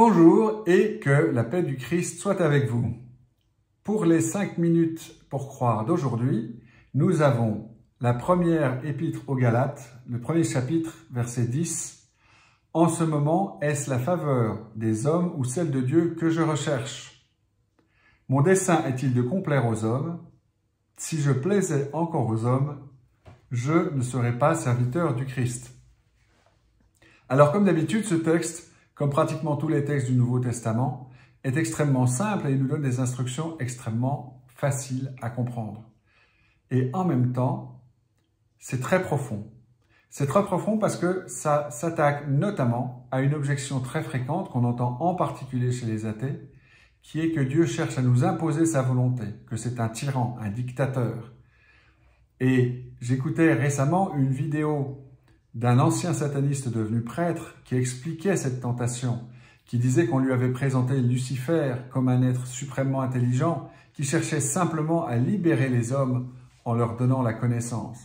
Bonjour et que la paix du Christ soit avec vous. Pour les 5 minutes pour croire d'aujourd'hui, nous avons la première épître aux Galates, le premier chapitre, verset 10. « En ce moment, est-ce la faveur des hommes ou celle de Dieu que je recherche? Mon dessein est-il de complaire aux hommes? Si je plaisais encore aux hommes, je ne serais pas serviteur du Christ. » Alors, comme d'habitude, ce texte, comme pratiquement tous les textes du Nouveau Testament, est extrêmement simple et il nous donne des instructions extrêmement faciles à comprendre. Et en même temps, c'est très profond. C'est très profond parce que ça s'attaque notamment à une objection très fréquente qu'on entend en particulier chez les athées, qui est que Dieu cherche à nous imposer sa volonté, que c'est un tyran, un dictateur. Et j'écoutais récemment une vidéo d'un ancien sataniste devenu prêtre qui expliquait cette tentation, qui disait qu'on lui avait présenté Lucifer comme un être suprêmement intelligent qui cherchait simplement à libérer les hommes en leur donnant la connaissance.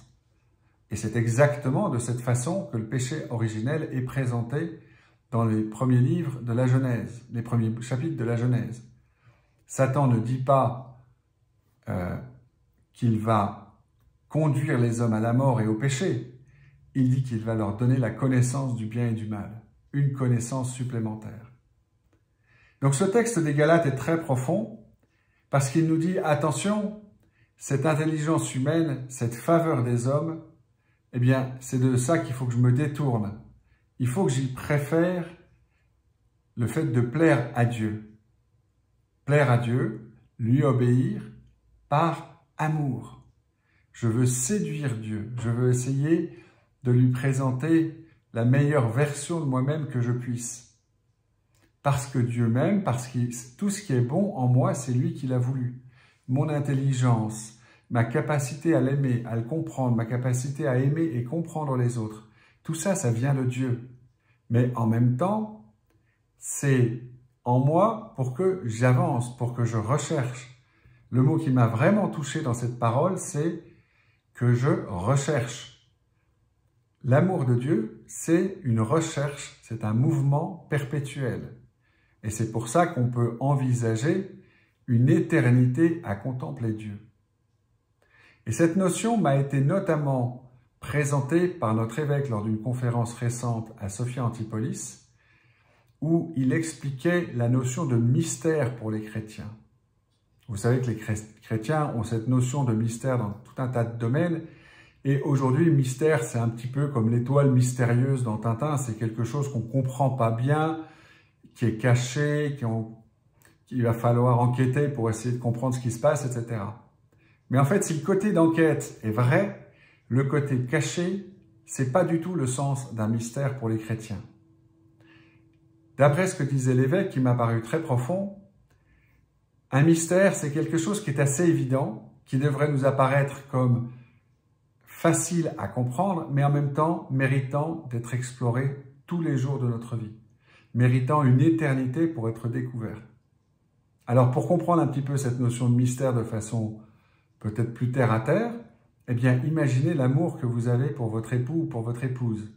Et c'est exactement de cette façon que le péché originel est présenté dans les premiers livres de la Genèse, les premiers chapitres de la Genèse. Satan ne dit pas qu'il va conduire les hommes à la mort et au péché. Il dit qu'il va leur donner la connaissance du bien et du mal, une connaissance supplémentaire. Donc ce texte des Galates est très profond parce qu'il nous dit, attention, cette intelligence humaine, cette faveur des hommes, eh bien, c'est de ça qu'il faut que je me détourne. Il faut que j'y préfère le fait de plaire à Dieu. Plaire à Dieu, lui obéir par amour. Je veux séduire Dieu, je veux essayer de lui présenter la meilleure version de moi-même que je puisse. Parce que Dieu m'aime, parce que tout ce qui est bon en moi, c'est lui qui l'a voulu. Mon intelligence, ma capacité à l'aimer, à le comprendre, ma capacité à aimer et comprendre les autres, tout ça, ça vient de Dieu. Mais en même temps, c'est en moi pour que j'avance, pour que je recherche. Le mot qui m'a vraiment touché dans cette parole, c'est que je recherche. L'amour de Dieu, c'est une recherche, c'est un mouvement perpétuel. Et c'est pour ça qu'on peut envisager une éternité à contempler Dieu. Et cette notion m'a été notamment présentée par notre évêque lors d'une conférence récente à Sophia Antipolis, où il expliquait la notion de mystère pour les chrétiens. Vous savez que les chrétiens ont cette notion de mystère dans tout un tas de domaines. Et aujourd'hui, mystère, c'est un petit peu comme l'étoile mystérieuse dans Tintin. C'est quelque chose qu'on ne comprend pas bien, qui est caché, qu'il va falloir enquêter pour essayer de comprendre ce qui se passe, etc. Mais en fait, si le côté d'enquête est vrai, le côté caché, c'est pas du tout le sens d'un mystère pour les chrétiens. D'après ce que disait l'évêque, qui m'a paru très profond, un mystère, c'est quelque chose qui est assez évident, qui devrait nous apparaître comme facile à comprendre, mais en même temps méritant d'être exploré tous les jours de notre vie, méritant une éternité pour être découvert. Alors pour comprendre un petit peu cette notion de mystère de façon peut-être plus terre à terre, eh bien imaginez l'amour que vous avez pour votre époux ou pour votre épouse.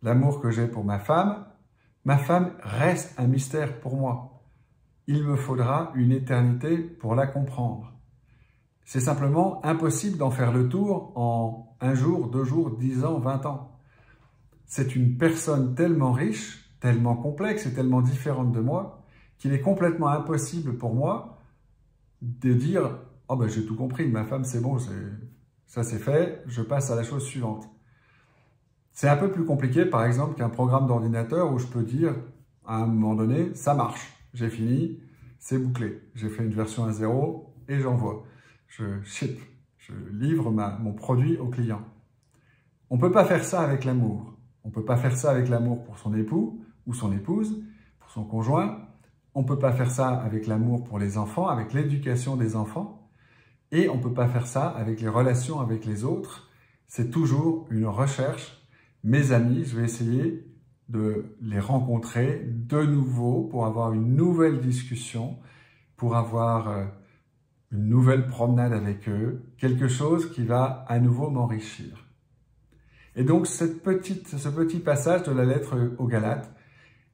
L'amour que j'ai pour ma femme reste un mystère pour moi. Il me faudra une éternité pour la comprendre. C'est simplement impossible d'en faire le tour en 1 jour, 2 jours, 10 ans, 20 ans. C'est une personne tellement riche, tellement complexe et tellement différente de moi, qu'il est complètement impossible pour moi de dire « Oh ben j'ai tout compris, ma femme c'est bon, ça c'est fait, je passe à la chose suivante ». C'est un peu plus compliqué par exemple qu'un programme d'ordinateur où je peux dire à un moment donné « ça marche, j'ai fini, c'est bouclé, j'ai fait une version 1.0 et j'envoie ». Je ship, je livre mon produit au client. On ne peut pas faire ça avec l'amour. On ne peut pas faire ça avec l'amour pour son époux ou son épouse, pour son conjoint. On ne peut pas faire ça avec l'amour pour les enfants, avec l'éducation des enfants. Et on ne peut pas faire ça avec les relations avec les autres. C'est toujours une recherche. Mes amis, je vais essayer de les rencontrer de nouveau pour avoir une nouvelle discussion, pour avoir une nouvelle promenade avec eux, quelque chose qui va à nouveau m'enrichir. Et donc ce petit passage de la lettre aux Galates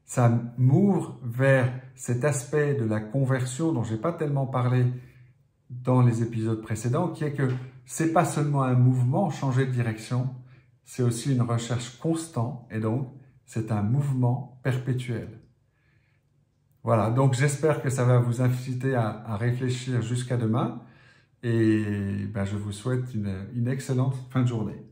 ça m'ouvre vers cet aspect de la conversion dont je n'ai pas tellement parlé dans les épisodes précédents, qui est que c'est pas seulement un mouvement, changer de direction, c'est aussi une recherche constante et donc c'est un mouvement perpétuel. Voilà, donc j'espère que ça va vous inciter à réfléchir jusqu'à demain et je vous souhaite une excellente fin de journée.